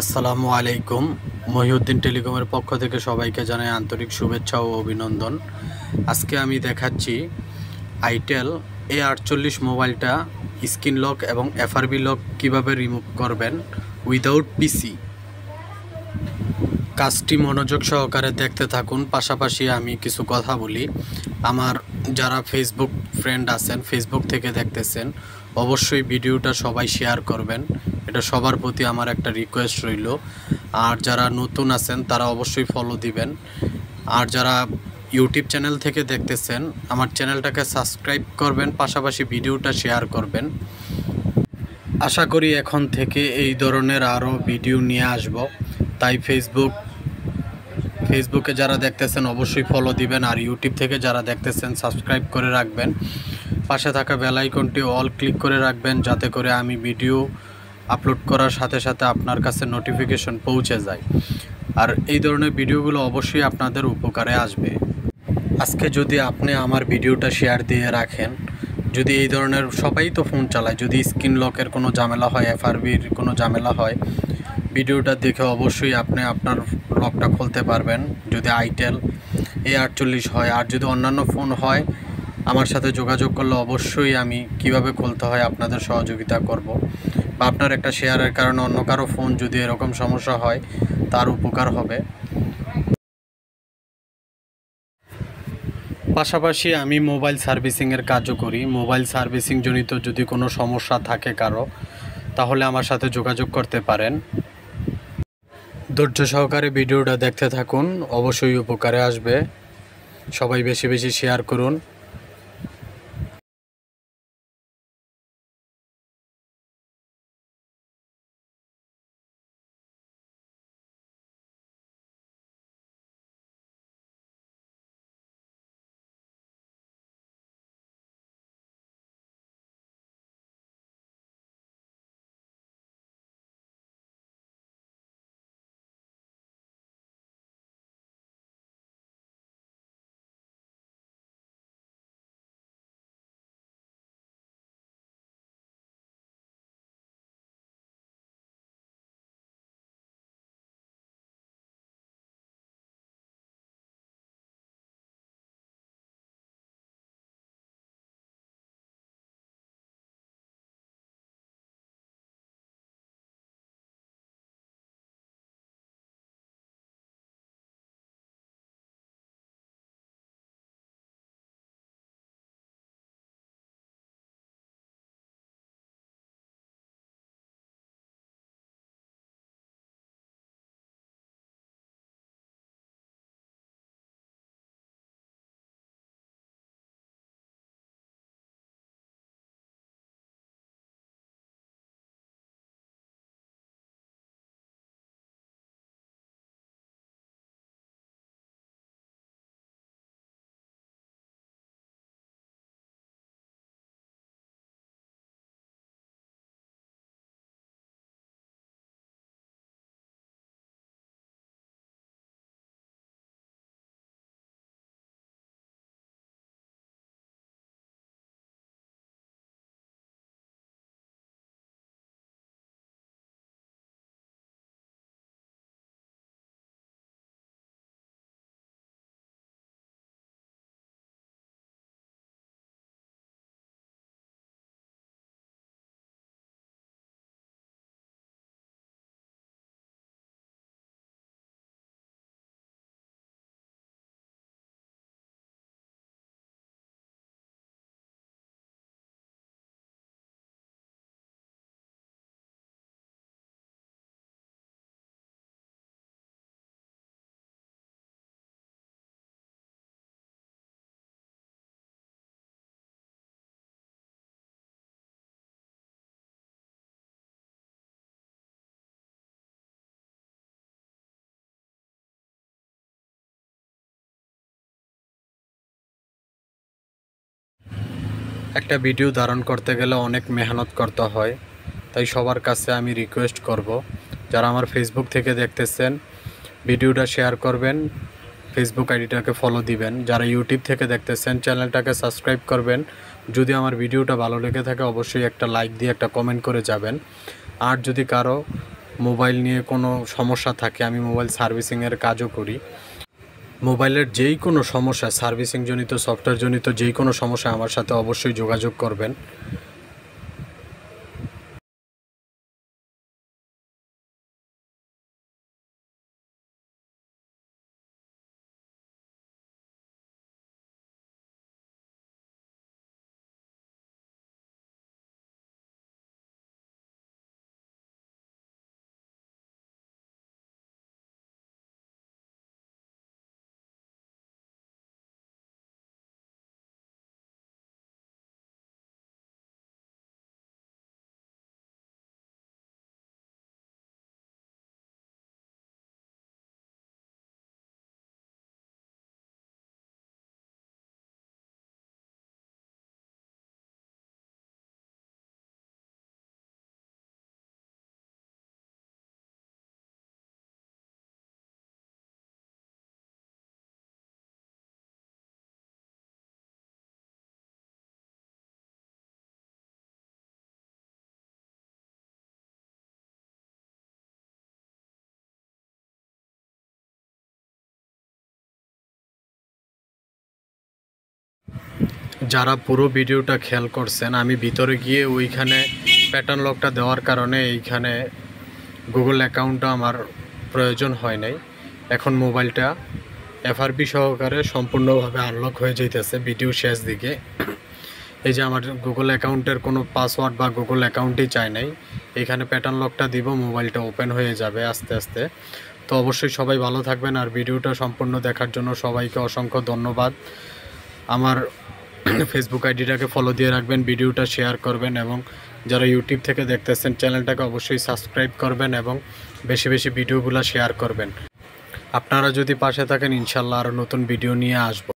আসসালামু আলাইকুম। মহিউদ্দিন টেলিকমের পক্ষ থেকে সবাইকে জানাই আন্তরিক শুভেচ্ছা ও অভিনন্দন। আজকে আমি দেখাচ্ছি আইটেল A48 মোবাইলটা স্ক্রিন লক এবং এফআরবি লক কীভাবে রিমুভ করবেন উইদাউট পিসি। কাজটি মনোযোগ সহকারে দেখতে থাকুন, পাশাপাশি আমি কিছু কথা বলি। আমার যারা ফেসবুক ফ্রেন্ড আছেন, ফেসবুক থেকে দেখতেছেন, অবশ্যই ভিডিওটা সবাই শেয়ার করবেন। এটা সবার প্রতি আমার একটা রিকোয়েস্ট রইল। আর যারা নতুন আছেন তারা অবশ্যই ফলো দিবেন। আর যারা ইউটিউব চ্যানেল থেকে দেখতেছেন, আমার চ্যানেলটাকে সাবস্ক্রাইব করবেন, পাশাপাশি ভিডিওটা শেয়ার করবেন। আশা করি এখন থেকে এই ধরনের আরও ভিডিও নিয়ে আসব। তাই ফেসবুকে যারা দেখতেছেন অবশ্যই ফলো দিবেন, আর ইউটিউব থেকে যারা দেখতেছেন সাবস্ক্রাইব করে রাখবেন। পাশে থাকা বেল আইকনটি অল ক্লিক করে রাখবেন, যাতে করে আমি ভিডিও আপলোড করার সাথে সাথে আপনার কাছে নোটিফিকেশন পৌঁছে যায়। আর এই ধরনের ভিডিওগুলো অবশ্যই আপনাদের উপকারে আসবে। আজকে যদি আপনি আমার ভিডিওটা শেয়ার দিয়ে রাখেন, যদি এই ধরনের, সবাই তো ফোন চালায়, যদি স্ক্রিন লকের কোনো ঝামেলা হয়, এফআরবির কোনো ঝামেলা হয়, ভিডিওটা দেখে অবশ্যই আপনি আপনার লকটা খুলতে পারবেন। যদি আইটেল A48 হয়, আর যদি অন্যান্য ফোন হয় আমার সাথে যোগাযোগ করলে অবশ্যই আমি কিভাবে খুলতে হয় আপনাদের সহযোগিতা করব। বা আপনার একটা শেয়ারের কারণে অন্য কারো ফোন যদি এরকম সমস্যা হয় তার উপকার হবে। পাশাপাশি আমি মোবাইল সার্ভিসিংয়ের কাজও করি। মোবাইল সার্ভিসিং জনিত যদি কোনো সমস্যা থাকে কারো, তাহলে আমার সাথে যোগাযোগ করতে পারেন। ধৈর্য সহকারে ভিডিওটা দেখতে থাকুন, অবশ্যই উপকারে আসবে। সবাই বেশি বেশি শেয়ার করুন। একটা ভিডিও ধারণ করতে গেলে অনেক মেহনত করতে হয়। তাই সবার কাছে আমি রিকোয়েস্ট করব, যারা আমার ফেসবুক থেকে দেখতেছেন ভিডিওটা শেয়ার করবেন, ফেসবুক আইডিটাকে ফলো দিবেন। যারা ইউটিউব থেকে দেখতেছেন চ্যানেলটাকে সাবস্ক্রাইব করবেন। যদি আমার ভিডিওটা ভালো লেগে থাকে অবশ্যই একটা লাইক দিয়ে একটা কমেন্ট করে যাবেন। আর যদি কারো মোবাইল নিয়ে কোনো সমস্যা থাকে, আমি মোবাইল সার্ভিসিংয়ের কাজও করি। মোবাইলের যেই কোনো সমস্যা, সার্ভিসিং জনিত, সফটওয়্যার জনিত যেই কোনো সমস্যা আমার সাথে অবশ্যই যোগাযোগ করবেন। যারা পুরো ভিডিওটা খেয়াল করছেন, আমি ভিতরে গিয়ে ওইখানে প্যাটার্ন লকটা দেওয়ার কারণে এইখানে গুগল অ্যাকাউন্টটা আমার প্রয়োজন হয় নাই। এখন মোবাইলটা এফআরপি সহকারে সম্পূর্ণভাবে আনলক হয়ে যাইতেছে ভিডিও শেষ দিকে। এই যে আমার গুগল অ্যাকাউন্টের কোনো পাসওয়ার্ড বা গুগল অ্যাকাউন্টই চাই নাই, এইখানে প্যাটার্ন লকটা দিব, মোবাইলটা ওপেন হয়ে যাবে আস্তে আস্তে। তো অবশ্যই সবাই ভালো থাকবেন, আর ভিডিওটা সম্পূর্ণ দেখার জন্য সবাইকে অসংখ্য ধন্যবাদ। আমার ফেসবুক আইডিটাকে ফলো দিয়ে রাখবেন, ভিডিওটা শেয়ার করবেন, এবং যারা ইউটিউব থেকে দেখতেছেন চ্যানেলটাকে অবশ্যই সাবস্ক্রাইব করবেন এবং বেশি বেশি ভিডিওগুলো শেয়ার করবেন। আপনারা যদি পাশে থাকেন, ইনশাল্লাহ আরও নতুন ভিডিও নিয়ে আসবো।